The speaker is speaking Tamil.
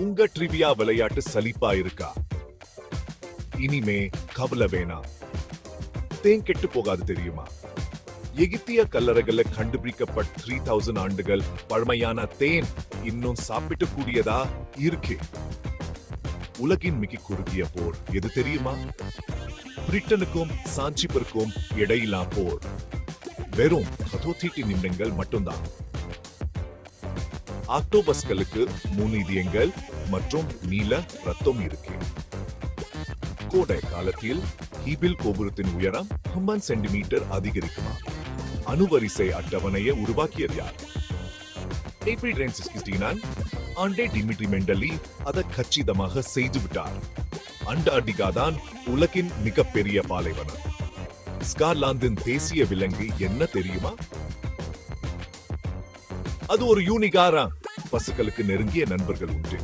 உங்க ட்ரிவியா விளையாட்டு சலிப்பா இருக்கா? இனிமே கவலை வேணாம். தேன் கெட்டு போகாது தெரியுமா? எகிப்திய கல்லறைகள்ல கண்டுபிடிக்கப்பட்ட 3000 ஆண்டுகள் பழமையான தேன் இன்னும் சாப்பிட்டு கூடியதா இருக்கு. உலகின் மிக குறுகிய போர் எது தெரியுமா? பிரிட்டனுக்கும் சாஞ்சிபருக்கும் இடையிலா போர் வெறும் 38 நிமிடங்கள் மட்டும்தான். ஆக்டோபஸ்களுக்கு 3 இதயங்கள் மற்றும் நீல ரத்தம் இருக்கு. கோடை காலத்தில் ஹீபில் கோபுரத்தின் உயரம் 50 சென்டிமீட்டர் அதிகரிக்குமா? அணுவரிசை அட்டவணையை உருவாக்கியது யார்? ஏப்ரல் 1969 ஆண்டே டிமிட்ரி மெண்டலி அதை கச்சிதமாக செய்துவிட்டார். அண்டார்டிகா தான் உலகின் மிகப்பெரிய பாலைவனம். ஸ்காட்லாந்தின் தேசிய விலங்கு என்ன தெரியுமா? அது ஒரு யூனிகாரா. பசுக்களுக்கு நெருங்கிய நண்பர்கள் உண்டு.